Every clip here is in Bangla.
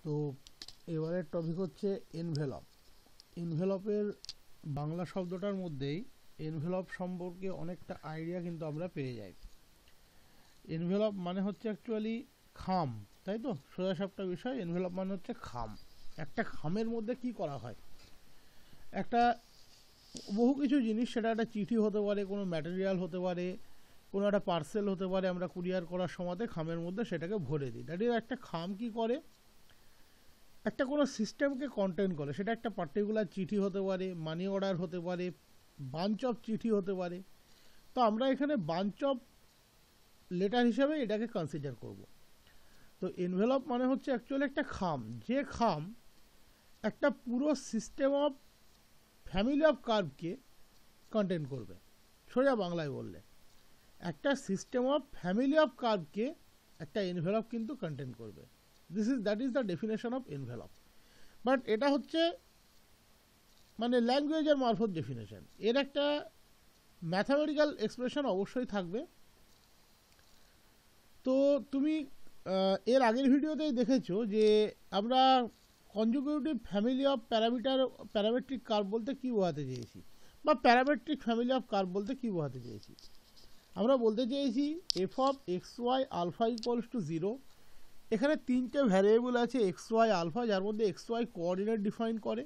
তো এবারের টপিক হচ্ছে এনভেলপ। এনভেলপের বাংলা শব্দটার মধ্যেই এনভেলপ সম্পর্কে অনেকটা আইডিয়া কিন্তু আমরা পেয়ে যাই। এনভেলপ মানে হচ্ছে অ্যাকচুয়ালি খাম, তাই তো? সোজাসাপটা বিষয়, এনভেলপ মানে হচ্ছে খাম। একটা খামের মধ্যে কি করা হয়, একটা বহু কিছু জিনিস, সেটা একটা চিঠি হতে পারে, কোনো ম্যাটেরিয়াল হতে পারে, কোনো একটা পার্সেল হতে পারে, আমরা কুরিয়ার করার সময় খামের মধ্যে সেটাকে ভরে দিই। দ্যাট ইজ, একটা খাম কি করে, একটা কোনো সিস্টেমকে কন্টেন করে। সেটা একটা পার্টিকুলার চিঠি হতে পারে, মানি অর্ডার হতে পারে, বাঞ্চ অফ চিঠি হতে পারে। তো আমরা এখানে বাঞ্চ অফ লেটার হিসাবে এটাকে কনসিডার করব। তো এনভেলপ মানে হচ্ছে অ্যাকচুয়ালি একটা খাম, যে খাম একটা পুরো সিস্টেম অফ ফ্যামিলি অফ কার্ভকে কন্টেন করবে। সোজা বাংলায় বললে একটা সিস্টেম অফ ফ্যামিলি অফ কার্ভকে একটা এনভেলপ কিন্তু কন্টেন করবে। That is the definition of envelope. But এটা হচ্ছে মানে ল্যাঙ্গুয়েজের মারফত ডেফিনেশন, এর একটা ম্যাথামেটিক্যাল এক্সপ্রেশন অবশ্যই থাকবে। তো তুমি এর আগের ভিডিওতেই দেখেছো যে আমরা conjugative family of parametric curve বলতে কি বোঝাতে চেয়েছি, বা প্যারামেট্রিক ফ্যামিলি অফ কার্ভ বলতে কি বোঝাতে চেয়েছি। আমরা বলতে চেয়েছি f of x y alpha equals to 0। এখানে তিনটে ভ্যারিয়েবল আছে এক্স ওয়াই আলফা, যার মধ্যে এক্স ওয়াই কোঅর্ডিনেট ডিফাইন করে।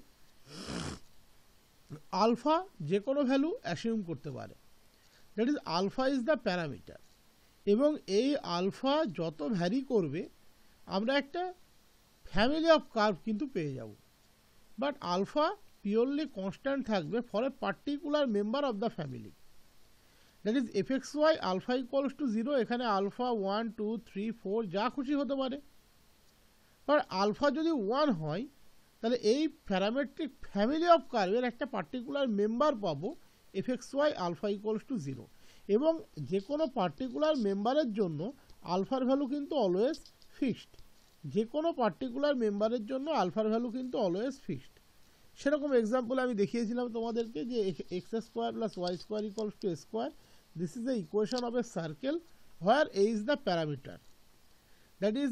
আলফা যে কোনো ভ্যালু অ্যাসিউম করতে পারে, that is alpha is the parameter. এবং এই আলফা যত ভ্যারি করবে আমরা একটা ফ্যামিলি অফ কার্ভ কিন্তু পেয়ে যাব। বাট আলফা পিওরলি কনস্ট্যান্ট থাকবে for a particular member of the family. That is f x y alpha equals to 0। এখানে আলফা 1 2 3 4 যা খুশি হতে পারে। আর আলফা যদি 1 হয় তাহলে এই প্যারামেট্রিক ফ্যামিলি অফ কার্ভের একটা পার্টিকুলার মেম্বার পাবো f x y alpha equals to 0। এবং যে কোনো পার্টিকুলার মেম্বারের জন্য আলফার ভ্যালু কিন্তু অলওয়েজ ফিক্সড। যে কোনো পার্টিকুলার মেম্বারের জন্য আলফার ভ্যালু কিন্তু অলওয়েজ ফিক্সড। সেরকম এক্সাম্পল আমি দেখিয়েছিলাম তোমাদেরকে যে x square plus y square equals to square. This is the equation of a circle where a is the parameter. That is,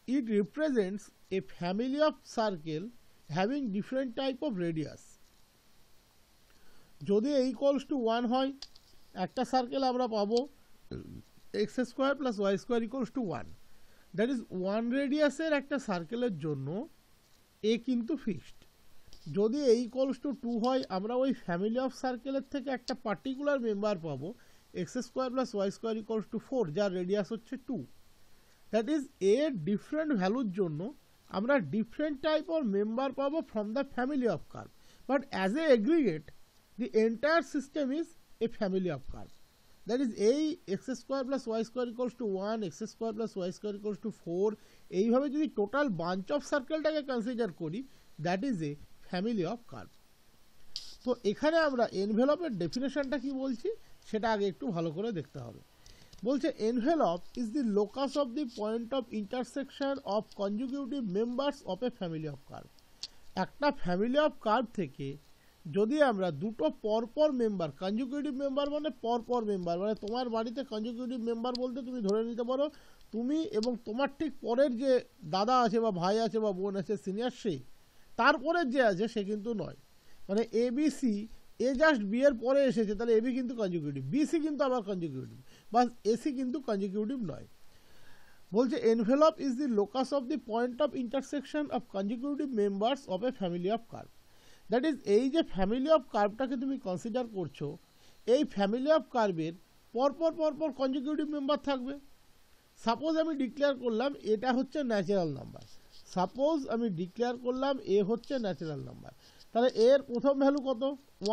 it represents a family of circle having different type of radius. যদি a equals to 1 হয়, একটা সার্কেল আমরা পাবো x square plus y square equals to 1। That is 1 রেডিয়াসের একটা সার্কেলের জন্য এ কিন্তু ফিক্সড। যদি a ইকুয়ালস টু 2 হয়, আমরা ওই ফ্যামিলি অফ সার্কেলের থেকে একটা পার্টিকুলার মেম্বার পাবো x square plus y square equals to 4, যার রেডিয়াস হচ্ছে 2। দ্যাট ইজ, এর ডিফারেন্ট ভ্যালুর জন্য আমরা ডিফারেন্ট টাইপ অফ মেম্বার পাবো from the family of curve. But as a aggregate the entire system is a family of curve. That is, এই x square plus y square equals to 1, x square plus y square equals to 4, এইভাবে যদি টোটাল বাঞ্চ অফ সার্কেলটাকে কনসিডার করি, that is a family of curve. তো এখানে আমরা এনভেলপের ডেফিনেশনটা কি বলছি সেটা আগে একটু ভালো করে দেখতে হবে। বলছে envelope is the locus of the point of intersection of conjugative members of A family of curve. একটা ফ্যামিলি অফ কার্ভ থেকে যদি আমরা দুটো পরপর মেম্বার, কনজুগেটিভ মেম্বার মানে পরপর মেম্বার, মানে তোমার বাড়িতে কনজুগেটিভ মেম্বার বলতে তুমি ধরে নিতে পারো তুমি এবং তোমার ঠিক পরের যে দাদা আছে বা ভাই আছে বা বোন আছে সিনিয়র, সে তারপরের যে আছে সে কিন্তু নয়। মানে A B C, A just be এর পরে এসেছে, তাহলে এবি কিন্তু কনজুগেটিভ, বিসি কিন্তু আবার কনজুগেটিভ, বা এসি কিন্তু কনজুগেটিভ নয়। বলছে envelope is the locus of the point of intersection of conjugative members of A family of curve. That is, এই যে ফ্যামিলি অফ কার্ভটাকে তুমি কনসিডার করছো, এই ফ্যামিলি অফ কার্ভের পরপর পরপর কনজুগেটিভ মেম্বার থাকবে। সাপোজ আমি ডিক্লেয়ার করলাম এটা হচ্ছে ন্যাচারাল নাম্বার, সাপোজ আমি ডিক্লেয়ার করলাম এ হচ্ছে ন্যাচারাল নাম্বার, তাহলে এর প্রথম ভ্যালু কত?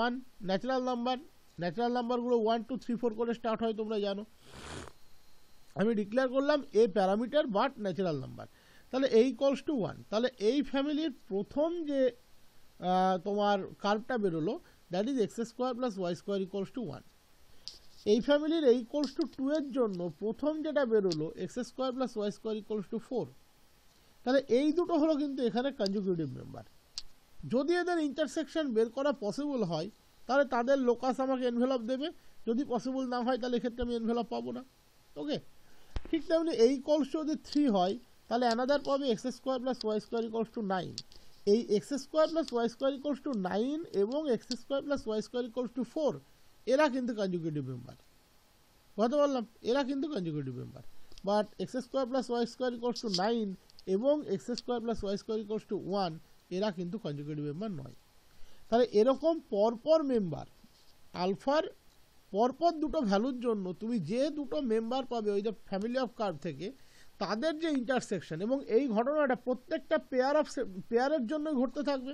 1। ন্যাচারাল নাম্বার, ন্যাচারাল নাম্বারগুলো 1 2 3 4 করে স্টার্ট হয়, তোমরা জানো। আমি ডিক্লেয়ার করলাম এ প্যারামিটার বাট ন্যাচারাল নাম্বার, তাহলে এ ইকুয়ালস টু 1। তাহলে এই ফ্যামিলির প্রথম যে তোমার কার্ভটা বেরোলো, that is x square plus y square equals to 1। এই ফ্যামিলির এ ইকুয়ালস টু 2 এর জন্য প্রথম যেটা বেরোলো x square plus y square equals to 4। তাহলে এই দুটো হলো কিন্তু এখানে কনজুগেটিভ মেম্বার। যদি এদের ইন্টারসেকশন বের করা পসিবল হয় তাহলে তাদের লোকাস আমাকে এনভেলপ দেবে, যদি পসিবল না হয় তাহলে এক্ষেত্রে আমি এনভেলপ পাবো না। ওকে, ঠিক তেমনি এই ইকুয়ালস টু যদি 3 হয় তাহলে অ্যানাদার পাবে x square plus y square equals to 9। এই x square plus y square equals to 9 এবং x square plus y square equals to 4 এরা কিন্তু কনজুগেটিভ মেম্বার। কথা বললাম এরা কিন্তু conjugative member. But x square plus y square equals to 9 এবং x square plus y square equals to 1 এরা কিন্তু কনজুগেটিভ মেম্বার নয়। তাহলে এরকম পরপর মেম্বার আলফার পরপর দুটো ভ্যালুর জন্য তুমি যে দুটো মেম্বার পাবে ওই যে ফ্যামিলি অফ কার্ভ থেকে তাদের যে ইন্টারসেকশন, এবং এই ঘটনাটা প্রত্যেকটা পেয়ারের জন্যই ঘটতে থাকবে।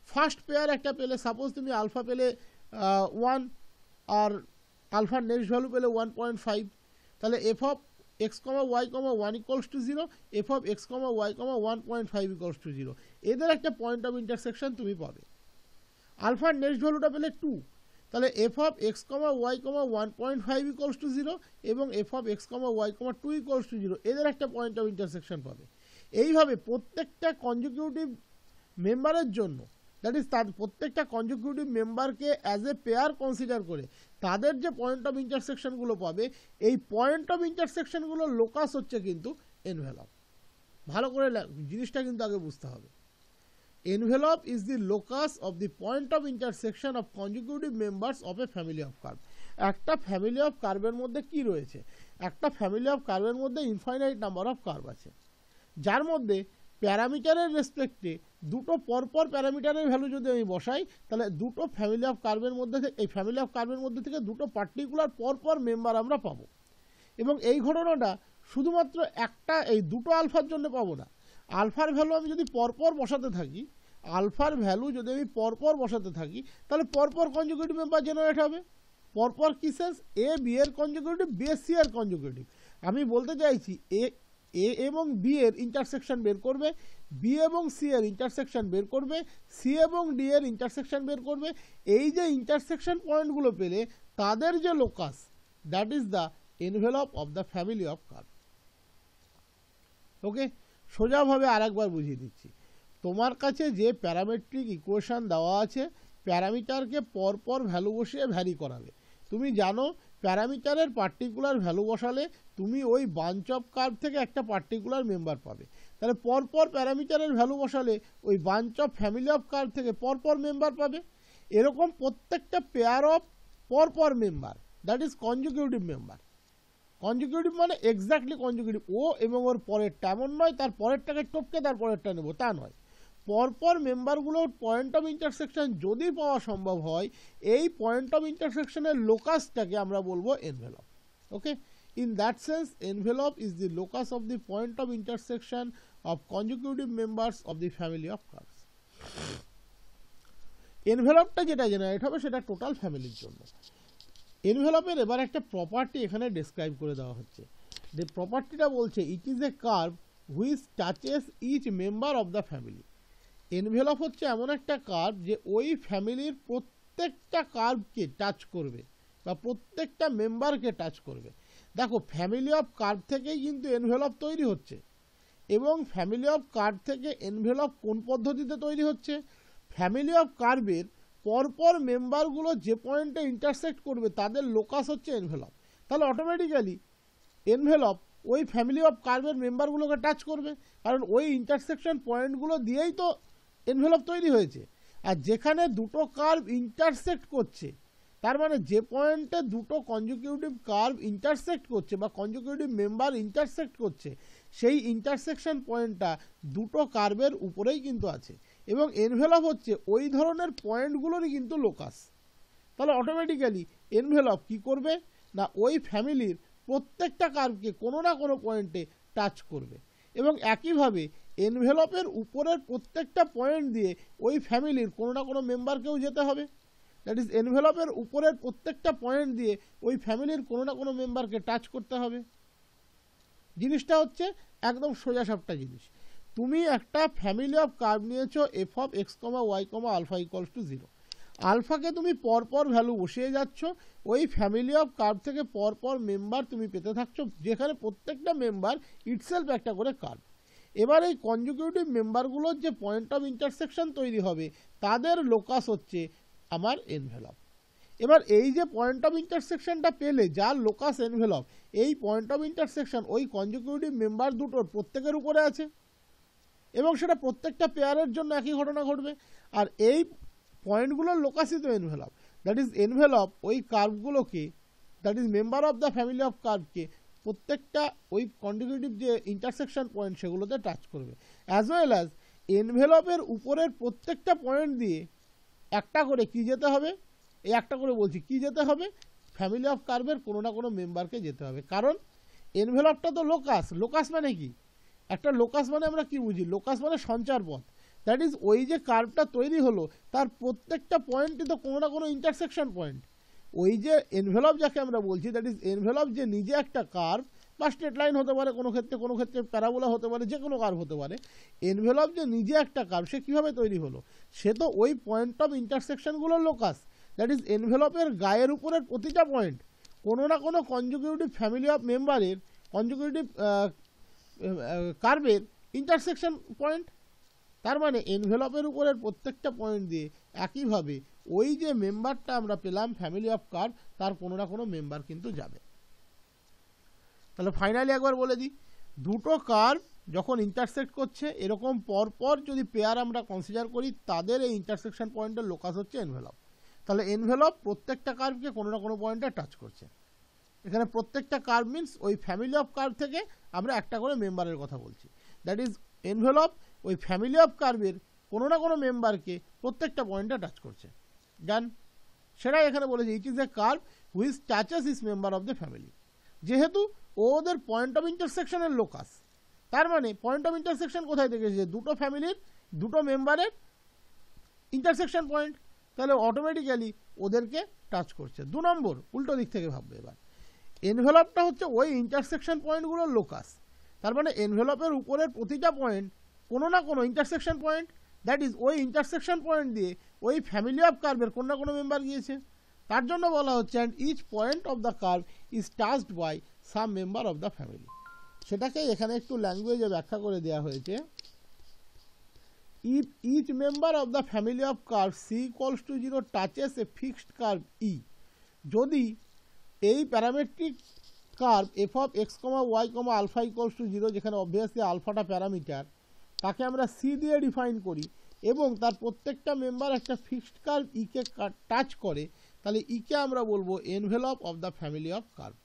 ফার্স্ট পেয়ার একটা পেলে, সাপোজ তুমি আলফা পেলে 1 আর আলফার নেক্সট ভ্যালু পেলে 1.5, তাহলে f of x comma y comma 1 equals to 0, f of x comma y comma 1.5 equals to 0, এদের একটা পয়েন্ট অফ ইন্টারসেকশন তুমি পাবে। আলফার নেক্সট ভ্যালুটা পেলে 2, তাহলে f of x comma y comma 1.5 equals to 0 এবং f of x comma y comma 2 equals to 0, এদের একটা পয়েন্ট অফ ইন্টারসেকশন পাবে। এইভাবে প্রত্যেকটা কনজিকিউটিভ মেম্বারের জন্য, দ্যাট ইজ তার প্রত্যেকটা কনজিকিউটিভ মেম্বারকে অ্যাজ এ পেয়ার কনসিডার করে তাদের যে পয়েন্ট অফ ইন্টারসেকশনগুলো পাবে, এই পয়েন্ট অফ ইন্টারসেকশনগুলোর লোকাস হচ্ছে কিন্তু এনভেলপ। ভালো করে জিনিসটা কিন্তু আগে বুঝতে হবে। Envelope is the locus of the point of intersection of consecutive members of a family of curve. একটা ফ্যামিলি অফ কার্ভের মধ্যে কি রয়েছে? একটা ফ্যামিলি অফ কার্ভের মধ্যে ইনফাইনাইট নাম্বার অফ কার্ভ আছে, যার মধ্যে প্যারামিটারের রেসপেক্টে দুটো পরপর প্যারামিটারের ভ্যালু যদি আমি বসাই, তাহলে দুটো ফ্যামিলি অফ কার্ভের মধ্যে এই ফ্যামিলি অফ কার্ভের মধ্যে থেকে দুটো পার্টিকুলার পরপর মেম্বার আমরা পাবো। এবং এই ঘটনাটা শুধুমাত্র একটা এই দুটো আলফার জন্য পাবো না, আলফার ভ্যালু আমি যদি পরপর বসাতে থাকি, আলফার ভ্যালু যদি আমি পরপর বসাতে থাকি, তাহলে পরপর কনজুগেটিভ মেম্বার জেনারেট হবে। পরপর কি সেন্স? এ বি এর কনজুগেটিভ, বি সি এর কনজুগেটিভ। আমি বলতে চাইছি এ এবং বি এর ইন্টারসেকশন বের করবে, বি এবং সি এর ইন্টারসেকশন বের করবে, সি এবং ডি এর ইন্টারসেকশন বের করবে। এই যে ইন্টারসেকশন পয়েন্টগুলো পেলে তাদের যে locus, that is the envelope of the family of curve. Okay, সোজাভাবে আরেকবার বুঝিয়ে দিচ্ছি। তোমার কাছে যে প্যারামেট্রিক ইকুয়েশন দেওয়া আছে, প্যারামিটারকে পরপর ভ্যালু বসিয়ে ভ্যারি করাবে। তুমি জানো প্যারামিটারের পার্টিকুলার ভ্যালু বসালে তুমি ওই বাঞ্চ অফ কার্ভ থেকে একটা পার্টিকুলার মেম্বার পাবে। তাহলে পরপর প্যারামিটারের ভ্যালু বসালে ওই bunch of family of curve থেকে পরপর মেম্বার পাবে। এরকম প্রত্যেকটা পেয়ার অফ পরপর member, that is consecutive member. Consecutive মানে এক্স্যাক্টলি কনজিকিউটিভ, ও এবং ওর পরেরটা, এমন নয় তার পরেরটাকে টপকে তার পরেরটা নেব, তা নয়। পরপর মেম্বারগুলোর পয়েন্ট অফ ইন্টারসেকশন যদি পাওয়া সম্ভব হয়, এই পয়েন্ট অফ ইন্টারসেকশনের লোকাসটাকে আমরা বলবো envelope. Okay, in that sense envelope is the locus of the point of intersection of consecutive members of the family of curves. এনভেলপটা যেটা জেনারেট হবে সেটা টোটাল ফ্যামিলির জন্য। এনভেলপের এবার একটা প্রপার্টি এখানে ডেসক্রাইব করে দেওয়া হচ্ছে। যে প্রপার্টিটা বলছে it is a curve which touches each member of the family. Envelope হচ্ছে এমন একটা কার্ভ যে ওই ফ্যামিলির প্রত্যেকটা কার্ভকে টাচ করবে বা প্রত্যেকটা মেম্বারকে টাচ করবে। দেখো ফ্যামিলি অফ কার্ভ থেকেই কিন্তু এনভেলপ তৈরি হচ্ছে, এবং ফ্যামিলি অফ কার্ভ থেকে এনভেলপ কোন পদ্ধতিতে তৈরি হচ্ছে? ফ্যামিলি অফ কার্ভের পরপর মেম্বারগুলো যে পয়েন্টে ইন্টারসেক্ট করবে তাদের লোকাস হচ্ছে এনভেলপ। তাহলে অটোমেটিক্যালি এনভেলপ ওই ফ্যামিলি অফ কার্ভের মেম্বারগুলোকে টাচ করবে, কারণ ওই ইন্টারসেকশন পয়েন্টগুলো দিয়েই তো এনভেলপ তৈরি হয়েছে। আর যেখানে দুটো কার্ভ ইন্টারসেক্ট করছে, তার মানে যে পয়েন্টে দুটো কনজিকিউটিভ কার্ভ ইন্টারসেক্ট করছে বা কনজিকিউটিভ মেম্বার ইন্টারসেক্ট করছে, সেই ইন্টারসেকশন পয়েন্টটা দুটো কার্ভের উপরেই কিন্তু আছে, এবং এনভেলপ হচ্ছে ওই ধরনের পয়েন্টগুলোরই কিন্তু লোকাস। তাহলে অটোমেটিক্যালি এনভেলপ কি করবে না ওই ফ্যামিলির প্রত্যেকটা কার্ভকে কোনো না কোনো পয়েন্টে টাচ করবে, এবং একইভাবে এনভেলপের উপরের প্রত্যেকটা পয়েন্ট দিয়ে ওই ফ্যামিলির কোনো না কোনো মেম্বারকেও যেতে হবে। দ্যাট ইজ এনভেলপের উপরের প্রত্যেকটা পয়েন্ট দিয়ে ওই ফ্যামিলির কোনো না কোনো মেম্বারকে টাচ করতে হবে। জিনিসটা হচ্ছে একদম সোজাসাপটা জিনিস। তুমি একটা ফ্যামিলি অফ কার্ভ নিয়েছো f of x comma y comma alpha equals to 0। আলফাকে তুমি পরপর ভ্যালু বসিয়ে যাচ্ছ, ওই ফ্যামিলি অফ কার্ভ থেকে পরপর মেম্বার তুমি পেতে থাকছো, যেখানে প্রত্যেকটা মেম্বার ইটসেলফ একটা করে কার্ভ। এবার এই কনজিকিউটিভ মেম্বারগুলোর যে পয়েন্ট অফ ইন্টারসেকশন তৈরি হবে তাদের লোকাস হচ্ছে আমার এনভেলপ। এবার এই যে পয়েন্ট অফ ইন্টারসেকশনটা পেলে যার লোকাস এনভেলপ, এই পয়েন্ট অফ ইন্টারসেকশন ওই কনজিকিউটিভ মেম্বার দুটোর প্রত্যেকের উপরে আছে এবং সেটা প্রত্যেকটা পেয়ারের জন্য একই ঘটনা ঘটবে। আর এই পয়েন্টগুলোর লোকাসই তো এনভেলপ, দ্যাট ইজ এনভেলপ ওই কার্ভগুলোকে, that is member of the family of কার্ভকে প্রত্যেকটা ওই কন্টিকিউটিভ যে ইন্টারসেকশন পয়েন্ট সেগুলোতে টাচ করবে। অ্যাজ ওয়েল অ্যাজ এনভেলপের উপরের প্রত্যেকটা পয়েন্ট দিয়ে একটা করে কি যেতে হবে, এই একটা করে বলছি কি যেতে হবে, ফ্যামিলি অফ কার্ভের কোনো না কোনো মেম্বারকে যেতে হবে। কারণ এনভেলপটা তো লোকাস, লোকাস মানে কি, একটা লোকাস মানে আমরা কি বুঝি, লোকাস মানে সঞ্চার পথ, দ্যাট ইজ ওই যে কার্ভটা তৈরি হলো তার প্রত্যেকটা পয়েন্টই তো কোনো না কোনো ইন্টারসেকশন পয়েন্ট। ওই যে এনভেলপ যাকে আমরা বলছি, দ্যাট ইজ এনভেলপ যে নিজে একটা কার্ভ বা স্ট্রেট লাইন হতে পারে, কোনো ক্ষেত্রে প্যারাবোলা হতে পারে, যে কোনো কার্ভ হতে পারে। এনভেলপ যে নিজে একটা কার্ভ, সে কীভাবে তৈরি হলো, সে তো ওই পয়েন্ট অফ ইন্টারসেকশনগুলোর লোকাস, দ্যাট ইজ এনভেলপের গায়ের উপরের প্রতিটা পয়েন্ট কোনো না কোনো কনজিকিউটিভ ফ্যামিলি অফ মেম্বারের কনজিকিউটিভ কার্ভের ইন্টারসেকশন পয়েন্ট। তার মানে এনভেলপের উপরের প্রত্যেকটা পয়েন্ট দিয়ে একইভাবে ওই যে মেম্বারটা আমরা পেলাম ফ্যামিলি অফ কার্ভ, তার কোনো না কোনো মেম্বার কিন্তু যাবে। তাহলে ফাইনালি একবার বলে দিই, দুটো কার্ভ যখন ইন্টারসেক্ট করছে এরকম পরপর যদি পেয়ার আমরা কনসিডার করি, তাদের এই ইন্টারসেকশন পয়েন্টের লোকাস হচ্ছে এনভেলপ। তাহলে এনভেলপ প্রত্যেকটা কার্ভকে কোনো না কোনো পয়েন্টে টাচ করছে। এখানে প্রত্যেকটা কার্ভ মিনস ওই ফ্যামিলি অফ কার্ভ থেকে আমরা একটা করে মেম্বারের কথা বলছি, দ্যাট ইজ এনভেলপ ওই ফ্যামিলি অফ কার্ভের কোনো না কোনো মেম্বারকে প্রত্যেকটা পয়েন্টে টাচ করছে। ডান, সেটাই এখানে বলেছে ইট is a curve which touches is member of the family. যেহেতু ওদের পয়েন্ট অফ ইন্টারসেকশনের লোকাস, তার মানে পয়েন্ট অফ ইন্টারসেকশন কোথায় থেকে এসেছে, দুটো ফ্যামিলির দুটো মেম্বারের ইন্টারসেকশন পয়েন্ট, তাহলে অটোমেটিক্যালি ওদেরকে টাচ করছে। 2 নম্বর উল্টো দিক থেকে ভাববে, এবার এনভেলপটা হচ্ছে ওই ইন্টারসেকশন পয়েন্টগুলোর লোকাস, তার মানে এনভেলপের উপরের প্রতিটা পয়েন্ট কোনো না কোনো ইন্টারসেকশন পয়েন্ট, দ্যাট ইজ ওই ইন্টারসেকশন পয়েন্ট দিয়ে ওই ফ্যামিলি অফ কার্ভের কোনো না কোনো মেম্বার গিয়েছে, তার জন্য বলা হচ্ছে and each point of the curve is touched by some member of the family. সেটাকে এখানে একটু ল্যাঙ্গুয়েজে ব্যাখ্যা করে দেওয়া হয়েছে, if each member of the family of curve c equals to 0 touches a fixed curve e, যদি এই parametric curve f of x comma y comma alpha equals to 0, যেখানে অবভিয়াসলি আলফাটা প্যারামিটার, তাকে আমরা সি দিয়ে ডিফাইন করি এবং তার প্রত্যেকটা মেম্বার একটা ফিক্সড কার্ভ ইকে টাচ করে, তাহলে ইকে আমরা বলবো envelope of the family of curve.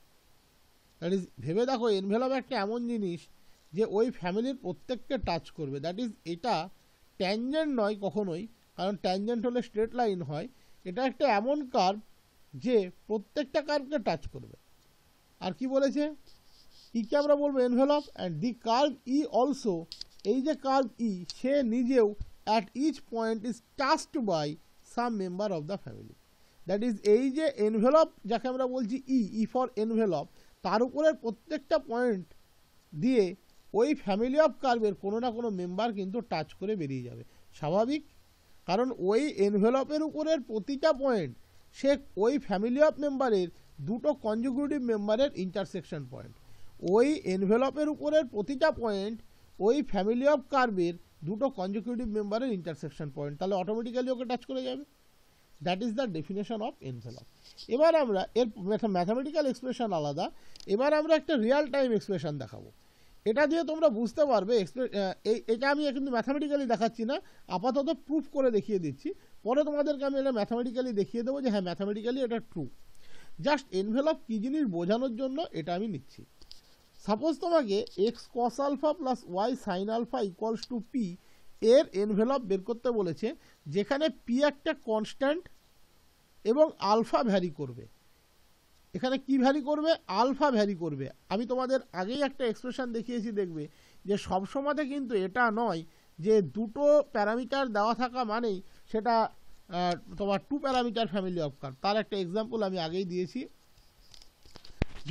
That is ভেবে দেখো, এনভেলপ একটা এমন জিনিস যে ওই ফ্যামিলির প্রত্যেককে টাচ করবে, দ্যাট ইজ এটা ট্যানজেন্ট নয় কখনোই, কারণ ট্যানজেন্ট হলে স্ট্রেট লাইন হয়, এটা একটা এমন কার্ভ যে প্রত্যেকটা কার্ভকে টাচ করবে। আর কি বলেছে, ইকে আমরা বলবো envelope and the curve E also, এই যে কার্ভ ই সে নিজেও at each point is touched by some member of the family. That is এই যে এনভেলপ যাকে আমরা বলছি ই ফর এনভেলপ, তার উপরের প্রত্যেকটা পয়েন্ট দিয়ে ওই ফ্যামিলি অফ কার্ভের কোনো না কোনো মেম্বার কিন্তু টাচ করে বেরিয়ে যাবে, স্বাভাবিক, কারণ ওই এনভেলপের উপরের প্রতিটা পয়েন্ট সে ওই ফ্যামিলি অফ মেম্বারের দুটো কনজিকিউটিভ মেম্বারের ইন্টারসেকশন পয়েন্ট, ওই এনভেলপের উপরের প্রতিটা পয়েন্ট ওই ফ্যামিলি অফ কার্ভের দুটো কনজিকিউটিভ মেম্বারের ইন্টারসেকশন পয়েন্ট, তাহলে অটোমেটিক্যালি ওকে টাচ করে যাবে। That is the definition of envelope. এবার আমরা এর ম্যাথামেটিক্যাল এক্সপ্রেশন আলাদা, এবার আমরা একটা রিয়াল টাইম এক্সপ্রেশন দেখাবো, এটা দিয়ে তোমরা বুঝতে পারবে। এটা আমি কিন্তু ম্যাথামেটিক্যালি দেখাচ্ছি না, আপাতত প্রুফ করে দেখিয়ে দিচ্ছি, পরে তোমাদেরকে আমি এটা ম্যাথামেটিক্যালি দেখিয়ে দেবো যে হ্যাঁ ম্যাথামেটিক্যালি এটা ট্রু। জাস্ট এনভেলপ কী জিনিস বোঝানোর জন্য এটা আমি নিচ্ছি। সাপোজ তোমাকে x cos alpha plus y sine alpha equals to p এর এনভেলপ বের করতে বলেছে, যেখানে পি একটা কনস্ট্যান্ট এবং আলফা ভ্যারি করবে। এখানে কি ভ্যারি করবে, আলফা ভ্যারি করবে। আমি তোমাদের আগেই একটা এক্সপ্রেশন দেখিয়েছি, দেখবে যে সবসময়তে কিন্তু এটা নয় যে দুটো প্যারামিটার দেওয়া থাকা মানেই সেটা তোমার 2 প্যারামিটার ফ্যামিলি অফ কার্ভ। তার একটা এক্সাম্পল আমি আগেই দিয়েছি,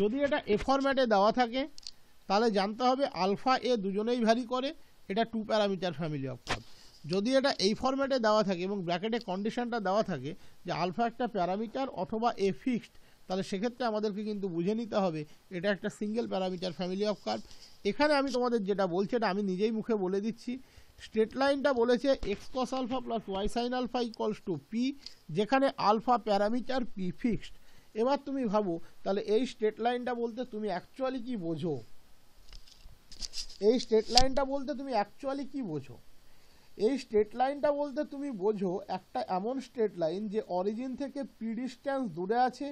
যদি এটা এ ফরম্যাটে দেওয়া থাকে তাহলে জানতে হবে আলফা এ দুজনেই ভ্যারি করে, এটা 2 প্যারামিটার ফ্যামিলি অফ কার্ভ। যদি এটা এই ফরম্যাটে দেওয়া থাকে এবং ব্র্যাকেটে কন্ডিশনটা দেওয়া থাকে যে আলফা একটা প্যারামিটার অথবা এ ফিক্সড, তাহলে সেক্ষেত্রে আমাদেরকে কিন্তু বুঝে নিতে হবে এটা একটা single parameter family of curve. এখানে আমি তোমাদের যেটা বলছি এটা আমি নিজেই মুখে বলে দিচ্ছি, স্ট্রেট লাইনটা বলেছে x cos alpha plus y sine alpha equals to p, যেখানে আলফা প্যারামিটার, পি ফিক্সড। এবার তুমি ভাবো তাহলে এই স্ট্রেট লাইনটা বলতে তুমি অ্যাকচুয়ালি কি বোঝো, এই স্ট্রেট লাইনটা বলতে তুমি অ্যাকচুয়ালি কি বোঝো? এই স্ট্রেট লাইনটা বলতে তুমি বোঝো একটা এমন স্ট্রেট লাইন যে অরিজিন থেকে পি ডিস্ট্যান্স দূরে আছে,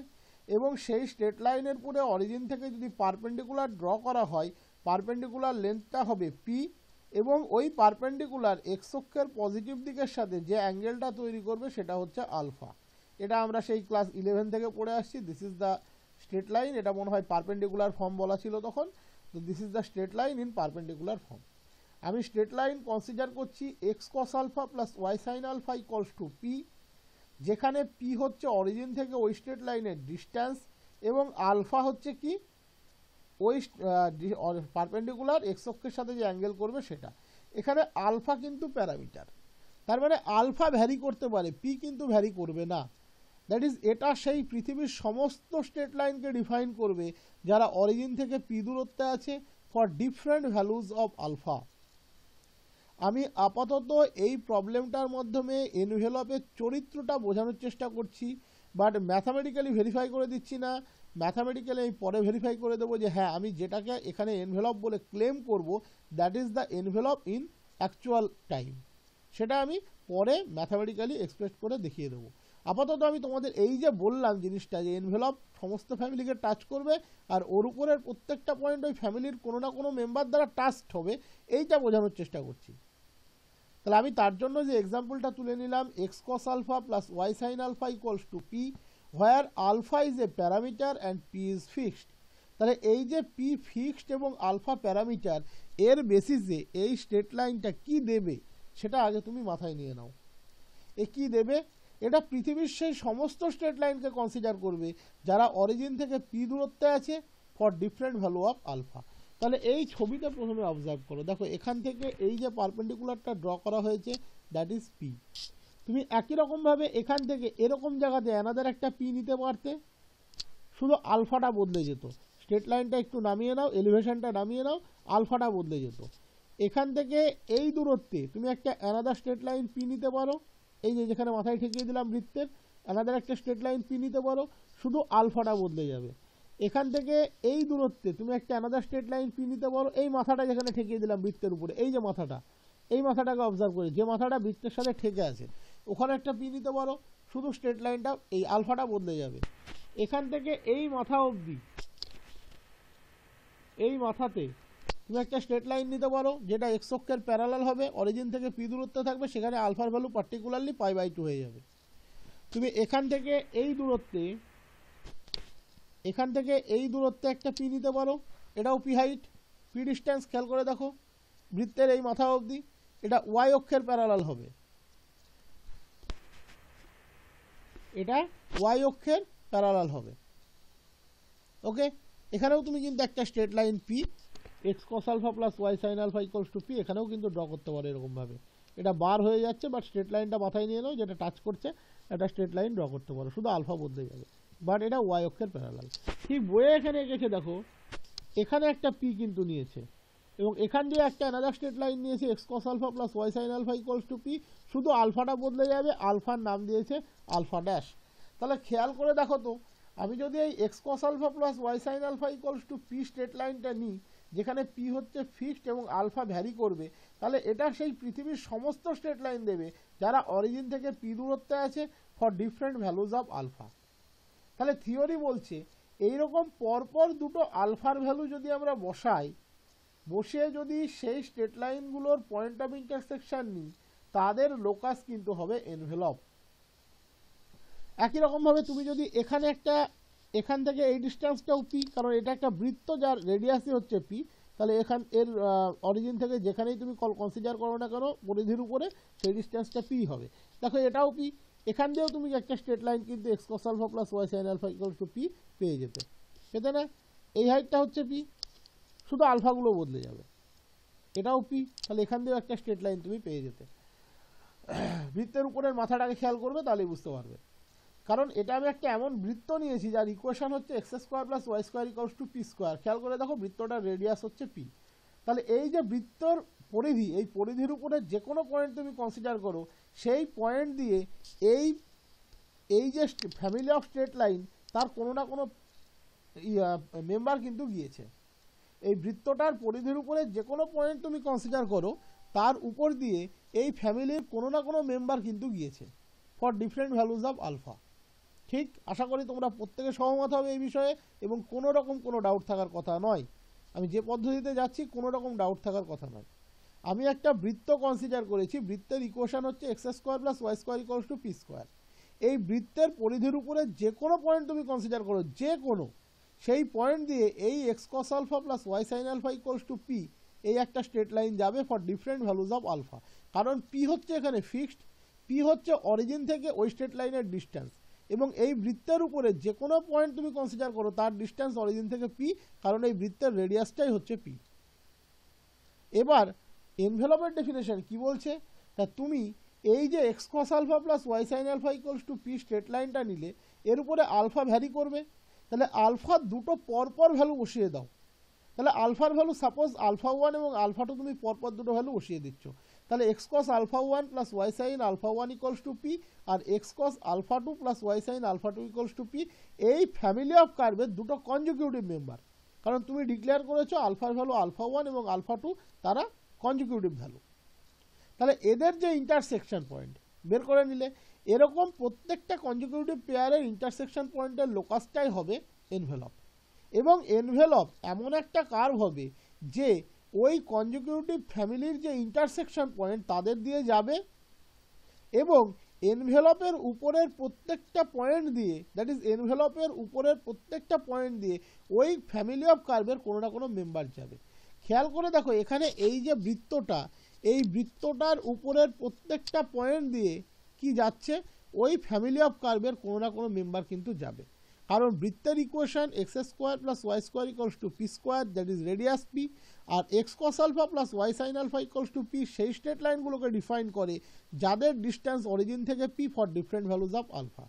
এবং সেই স্ট্রেট লাইনের পরে অরিজিন থেকে যদি পারপেন্ডিকুলার ড্র করা হয়, পারপেন্ডিকুলার লেন্থটা হবে পি, এবং ওই পারপেন্ডিকুলার এক্স অক্ষের পজিটিভ দিকের সাথে যে অ্যাঙ্গেলটা তৈরি করবে সেটা হচ্ছে আলফা। এটা আমরা সেই ক্লাস 11 থেকে পড়ে আসছি। This is the straight line. এটা মনে হয় পারপেন্ডিকুলার ফর্ম বলা ছিল তখন। তো this is the straight line in perpendicular form. আমি স্ট্রেট লাইন কনসিডার করছি x cos alpha plus y sine alpha equals to p, যেখানে পি হচ্ছে অরিজিন থেকে ওই স্ট্রেট লাইনের ডিস্ট্যান্স, এবং আলফা হচ্ছে কি ওই পারপেন্ডিকুলার এক্স অক্ষের সাথে যে অ্যাঙ্গেল করবে সেটা। এখানে আলফা কিন্তু প্যারামিটার, তার মানে আলফা ভ্যারি করতে পারে, পি কিন্তু ভ্যারি করবে না। দ্যাট ইজ এটা সেই পৃথিবীর সমস্ত স্ট্রেট লাইনকে ডিফাইন করবে যারা অরিজিন থেকে পি দূরত্বে আছে for different values of alpha. আমি আপাতত এই প্রবলেমটার মাধ্যমে এনভেলপের চরিত্রটা বোঝানোর চেষ্টা করছি, বাট ম্যাথামেটিক্যালি ভেরিফাই করে দিচ্ছি না। ম্যাথামেটিক্যালি আমি পরে ভেরিফাই করে দেবো যে হ্যাঁ আমি যেটাকে এখানে এনভেলপ বলে ক্লেম করব that is the envelope in actual time, সেটা আমি পরে ম্যাথামেটিক্যালি এক্সপ্রেস করে দেখিয়ে দেবো। আপাতত আমি তোমাদের এই যে বললাম জিনিসটা যে এনভেলপ সমস্ত ফ্যামিলিকে টাচ করবে, আর ওর উপরের প্রত্যেকটা পয়েন্ট ওই ফ্যামিলির কোনো না কোনো মেম্বার দ্বারা টাচড হবে, এইটা বোঝানোর চেষ্টা করছি। তাহলে আমি তার জন্য যে এক্সাম্পলটা তুলে নিলাম x cos alpha plus y sine alpha equals to p, where alpha is a parameter and p is fixed. তাহলে এই যে পি ফিক্সড এবং আলফা প্যারামিটার, এর বেসিসে এই স্ট্রেট লাইনটা কি দেবে সেটা আগে তুমি মাথায় নিয়ে নাও। এ কি দেবে? এটা পৃথিবীর সেই সমস্ত স্ট্রেট লাইনকে কনসিডার করবে যারা অরিজিন থেকে পি দূরত্বে আছে for different value of alpha. তাহলে এই ছবিটা প্রথমে অবজার্ভ করো, দেখো এখান থেকে এই যে পারপেন্ডিকুলারটা ড্র করা হয়েছে দ্যাট ইজ পি। তুমি একই রকমভাবে এখান থেকে এরকম জায়গাতে অ্যানাদার একটা পি নিতে পারতে, শুধু আলফাটা বদলে যেত। স্ট্রেট লাইনটা একটু নামিয়ে নাও, এলিভেশনটা নামিয়ে নাও, আলফাটা বদলে যেত। এখান থেকে এই দূরত্বে তুমি একটা অ্যানাদার স্ট্রেট লাইন পি নিতে পারো, এই যে যেখানে মাথায় ঠেকিয়ে দিলাম বৃত্তের, অ্যানাদার একটা স্ট্রেট লাইন পি নিতে পারো, শুধু আলফাটা বদলে যাবে। এখান থেকে এই দূরত্বে তুমি একটা অ্যানাদার স্ট্রেট লাইন পি নিতে পারো, এই মাথাটা যেখানে ঠেকিয়ে দিলাম বৃত্তের উপরে, এই যে মাথাটা, এই মাথাটাকে অবজার্ভ করে যে মাথাটা বৃত্তের সাথে ঠেকে আছে ওখানে একটা পি নিতে পারো, শুধু স্ট্রেট লাইনটা এই আলফাটা বদলে যাবে। এখান থেকে এই মাথা অবধি, এই মাথাতে তুমি একটা স্ট্রেট লাইন নিতে পারো যেটা এক্স অক্ষের প্যারালাল হবে, অরিজিন থেকে পি দূরত্বে থাকবে, সেখানে আলফার ভ্যালু পার্টিকুলারলি π/2 হয়ে যাবে। তুমি এখান থেকে এই দূরত্বে, এখান থেকে এই দূরত্বে একটা পি নিতে পারো, এটাও পি হাইট, পি ডিস্ট্যান্স খেয়াল করে দেখো বৃত্তের এই মাথা অবধি, এটা ওয়াই অক্ষের প্যারালাল হবে, এটা ওয়াই অক্ষের প্যারালাল হবে। ওকে, এখানেও তুমি কিন্তু একটা straight line p x cos alpha plus y sine alpha equals to p এখানেও কিন্তু ড্র করতে পারো এরকমভাবে। এটা বার হয়ে যাচ্ছে, বাট স্ট্রেট লাইনটা মাথায় নিয়ে নাও, যেটা টাচ করছে একটা স্ট্রেট লাইন ড্র করতে পারো, শুধু আলফা বদলে যাবে, বাট এটা ওয়াই অক্ষের প্যারালাল। ঠিক বইয়ে এখানে এঁকেছে দেখো, এখানে একটা পি কিন্তু নিয়েছে, এবং এখান দিয়ে একটা অ্যানাদার স্ট্রেট লাইন নিয়েছে x cos alpha plus y sine alpha equals to p, শুধু আলফাটা বদলে যাবে, আলফার নাম দিয়েছে আলফা ড্যাশ। তাহলে খেয়াল করে দেখো তো, আমি যদি এই x cos alpha plus y sine alpha equals to p straight লাইনটা নিই, যেখানে পি হচ্ছে ফিক্সড এবং আলফা ভ্যারি করবে, তাহলে এটা সেই পৃথিবীর সমস্ত স্ট্রেট লাইন দেবে যারা অরিজিন থেকে পি দূরত্বে আছে for different values of alpha. তাহলে থিওরি বলছে এইরকম পরপর দুটো আলফার ভ্যালু যদি আমরা বসাই, বসিয়ে যদি সেই স্ট্রেট লাইনগুলোর পয়েন্ট অফ ইন্টারসেকশন নিই, তাদের লোকাস কিন্তু হবে এনভেলপ। একই রকমভাবে তুমি যদি এখানে একটা, এখান থেকে এই ডিস্টেন্সটাও পি, কারণ এটা একটা বৃত্ত যার রেডিয়াসই হচ্ছে পি, তাহলে এখান এর অরিজিন থেকে যেখানেই তুমি কনসিডার করো না কেন পরিধির উপরে, সেই ডিস্টেন্সটা পি হবে। দেখো এটাও পি, এখান দিয়েও তুমি একটা স্ট্রেট লাইন কিন্তু x cos alpha plus y sine alpha equals to p পেয়ে যেতে, পেতে না? এই হাইটটা হচ্ছে পি, শুধু আলফাগুলো বদলে যাবে, এটাও পি, তাহলে এখান দিয়েও একটা স্ট্রেট লাইন তুমি পেয়ে যেতে। বৃত্তের উপরের মাথাটাকে খেয়াল করবে তাহলেই বুঝতে পারবে, কারণ এটা আমি একটা এমন বৃত্ত নিয়েছি যার ইকুয়েশন হচ্ছে x square plus y square equals to p square. খেয়াল করে দেখো বৃত্তটার রেডিয়াস হচ্ছে পি, তাহলে এই যে বৃত্তর পরিধি, এই পরিধির উপরে যে কোনো পয়েন্ট তুমি কনসিডার করো, সেই পয়েন্ট দিয়ে এই যে ফ্যামিলি অফ স্ট্রেট লাইন তার কোনো না কোনো মেম্বার কিন্তু গিয়েছে। এই বৃত্তটার পরিধির উপরে যে কোনো পয়েন্ট তুমি কনসিডার করো, তার উপর দিয়ে এই ফ্যামিলির কোনো না কোনো মেম্বার কিন্তু গিয়েছে for different values of alpha. ঠিক, আশা করি তোমরা প্রত্যেকে সহমত হবে এই বিষয়ে এবং কোনো রকম কোনো ডাউট থাকার কথা নয়। আমি যে পদ্ধতিতে যাচ্ছি কোনো রকম ডাউট থাকার কথা নয়। আমি একটা বৃত্ত কনসিডার করেছি, বৃত্তের ইকুয়েশন হচ্ছে x square plus y square equals to p square. এই বৃত্তের পরিধির উপরে যে কোনো পয়েন্ট তুমি কনসিডার করো, যে কোনো, সেই পয়েন্ট দিয়ে এই x cos alpha plus y sine alpha equals to p, এই একটা স্ট্রেট লাইন যাবে for different values of alpha. কারণ পি হচ্ছে এখানে ফিক্সড, পি হচ্ছে অরিজিন থেকে ওই স্ট্রেট লাইনের ডিস্টেন্স, এবং এই বৃত্তের উপরে যে কোনো পয়েন্ট তুমি কনসিডার করো তার ডিস্টেন্স অরিজিন থেকে পি, কারণ এই বৃত্তের রেডিয়াসটাই হচ্ছে পি। এবার এনভেলপের ডেফিনেশন কি বলছে, তা তুমি এই যে x cos alpha plus y sine alpha equals to p straight লাইনটা নিলে এর উপরে আলফা ভ্যারি করবে, তাহলে আলফার দুটো পরপর ভ্যালু বসিয়ে দাও। তাহলে আলফার ভ্যালু সাপোজ আলফা ওয়ান এবং আলফা টু তুমি পরপর দুটো ভ্যালু বসিয়ে দিচ্ছ, তাহলে x cos alpha one plus y sine alpha one equals to p আর x cos alpha two plus y sine alpha two equals to p, এই ফ্যামিলি অফ কার্ভের দুটো কনজিকিউটিভ মেম্বার। কারণ তুমি ডিক্লেয়ার করেছো আলফার ভ্যালু আলফা ওয়ান এবং আলফা টু তারা কনজিকিউটিভ ভ্যালু। তাহলে এদের যে ইন্টারসেকশন পয়েন্ট বের করে নিলে, এরকম প্রত্যেকটা কনজিকিউটিভ পেয়ারের ইন্টারসেকশন পয়েন্টের লোকাসটাই হবে এনভেলপ। এবং এনভেলপ এমন একটা কার্ভ হবে যে ওই কনজিকিউটিভ ফ্যামিলির যে ইন্টারসেকশন পয়েন্ট তাদের দিয়ে যাবে, এবং এনভেলপের উপরের প্রত্যেকটা পয়েন্ট দিয়ে, দ্যাট ইজ এনভেলপের উপরের প্রত্যেকটা পয়েন্ট দিয়ে ওই ফ্যামিলি অফ কার্ভের কোনো না কোনো মেম্বার যাবে। খেয়াল করে দেখো এখানে এই যে বৃত্তটা, এই বৃত্তটার উপরের প্রত্যেকটা পয়েন্ট দিয়ে কি যাচ্ছে, ওই ফ্যামিলি অফ কার্ভের কোনো না কোনো মেম্বার কিন্তু যাবে। কারণ বৃত্তের equation x square plus y square equals to p square, that is radius p, আর x cos alpha plus y sine alpha equals to p সেই স্ট্রেট লাইনগুলোকে ডিফাইন করে যাদের ডিস্টেন্স অরিজিন থেকে p for different values of alpha.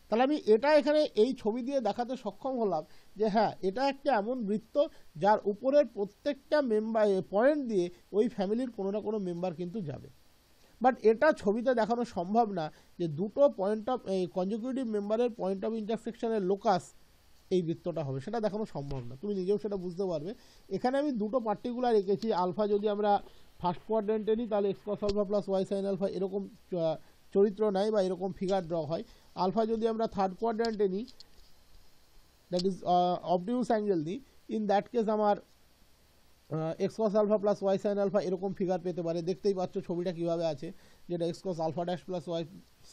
তাহলে আমি এটা এখানে এই ছবি দিয়ে দেখাতে সক্ষম হলাম যে হ্যাঁ, এটা একটা এমন বৃত্ত যার উপরের প্রত্যেকটা মেম্বার পয়েন্ট দিয়ে ওই ফ্যামিলির কোনো না কোনো মেম্বার কিন্তু যাবে। বাট এটা ছবিতে দেখানো সম্ভব না যে দুটো পয়েন্ট অফ কনজিকিউটিভ মেম্বারের পয়েন্ট অফ ইন্টারসেকশনের লোকাস এই বৃত্তটা হবে, সেটা দেখানো সম্ভব না, তুমি নিজেও সেটা বুঝতে পারবে। এখানে আমি দুটো পার্টিকুলার রেখেছি, আলফা যদি আমরা ফার্স্ট কোয়াড্রেন্টে নিই তাহলে x cos alpha plus y sine alpha এরকম চরিত্র নেয় বা এরকম ফিগার ড্র হয়। আলফা যদি আমরা থার্ড কোয়াড্রেন্টে নিই, দ্যাট ইজ অবটিউস অ্যাঙ্গেল নিই, ইন দ্যাট কেস আমার x cos alpha plus y sine alpha এরকম ফিগার পেতে পারে। দেখতেই পাচ্ছ ছবিটা কীভাবে আছে, যেটা x cos alpha dash plus y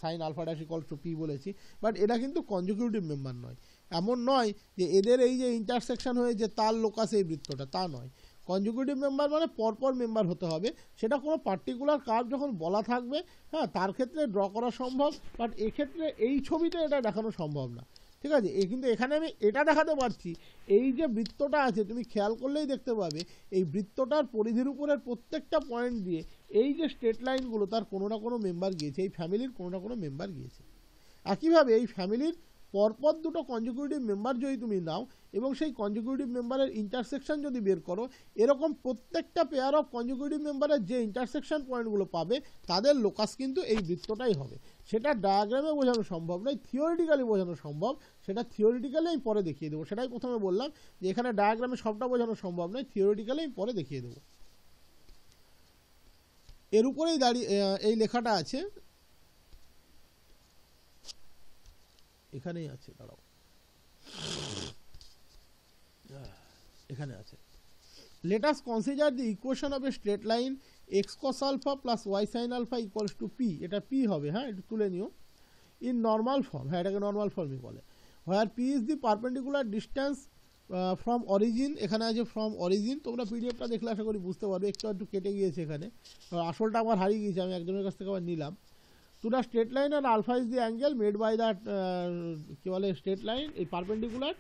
sine alpha dash equal to p বলেছি। বাট এটা কিন্তু কনজিকিউটিভ মেম্বার নয়, এমন নয় যে এদের এই যে ইন্টারসেকশন হয়ে যে তার লোকাস এই বৃত্তটা, তা নয়। কনজিকিউটিভ মেম্বার মানে পরপর মেম্বার হতে হবে, সেটা কোনো পার্টিকুলার কার্ভ যখন বলা থাকবে হ্যাঁ তার ক্ষেত্রে ড্র করা সম্ভব, বাট এক্ষেত্রে এই ছবিতে এটা দেখানো সম্ভব না। ঠিক আছে, কিন্তু এখানে আমি এটা দেখাতে পারছি, এই যে বৃত্তটা আছে তুমি খেয়াল করলেই দেখতে পাবে এই বৃত্তটার পরিধির উপরের প্রত্যেকটা পয়েন্ট দিয়ে এই যে স্ট্রেট লাইনগুলো তার কোনো না কোনো মেম্বার গিয়েছে, এই ফ্যামিলির কোনো না কোনো মেম্বার গিয়েছে। একইভাবে এই ফ্যামিলির পরপর দুটো কনজিকিউটিভ মেম্বার যদি তুমি নাও এবং সেই কনজিকিউটিভ মেম্বারের ইন্টারসেকশন যদি বের করো, এরকম প্রত্যেকটা পেয়ার অফ কনজিকিউটিভ মেম্বারের যে ইন্টারসেকশন পয়েন্টগুলো পাবে তাদের লোকাস কিন্তু এই বৃত্তটাই হবে। সেটা ডায়াগ্রামে বোঝানো সম্ভব নয়, থিওরিটিক্যালি বোঝানো সম্ভব। সেটা থিওরিটিক্যালি আমি পরে দেখিয়ে দেবো, সেটাই প্রথমে বললাম যে এখানে ডায়াগ্রামে সবটা বোঝানো সম্ভব নয়, থিওরিটিক্যালি আমি পরে দেখিয়ে দেবো। এর উপরেই দাঁড়িয়ে এই লেখাটা আছে, এখানেই আছে, দাঁড়াও, এখানে আছে। Let us consider the equation of a straight line x cos alpha plus y sin alpha equals to p, এটা p হবে, হ্যাঁ এটা তুলে নিও, in normal form, হ্যাঁ এটাকে নর্মাল ফর্মই বলে, where p is the perpendicular distance from origin, এখানে আছে from origin, তোমরা পিডিএফটা দেখলে আশা করি বুঝতে পারবে, একটু কেটে গিয়েছে এখানে, আসলটা আমার হারিয়ে গিয়েছে, আমি একজনের কাছ থেকে আবার নিলাম। To the straight line and alpha is the angle made by that কি বলে straight line, এই perpendicular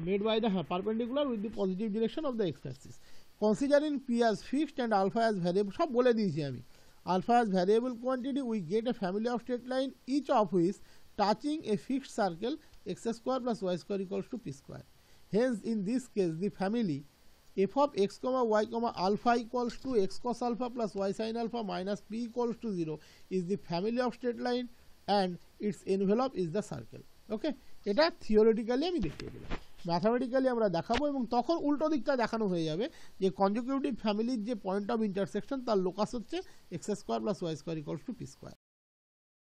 made by the perpendicular with the positive direction of the x-axis. Considering p as fixed and alpha as variable, সব বলে দিয়েছি আমি, alpha as variable quantity, we get a family of straight line each of which touching a fixed circle x square plus y square equals to p square. Hence in this case the family f of x comma y comma alpha equals to x cos alpha plus y sin alpha minus p equals to 0 is the family of straight line and its envelope is the circle. ওকে, এটা থিওরিটিক্যালি আমি দেখিয়ে দিলাম, ম্যাথামেটিক্যালি আমরা দেখাবো এবং তখন উল্টো দিকটা দেখানো হয়ে যাবে যে কনজুগেটিভ ফ্যামিলির যে পয়েন্ট অফ ইন্টারসেকশন তার লোকাস হচ্ছে x square plus y square equals to p square.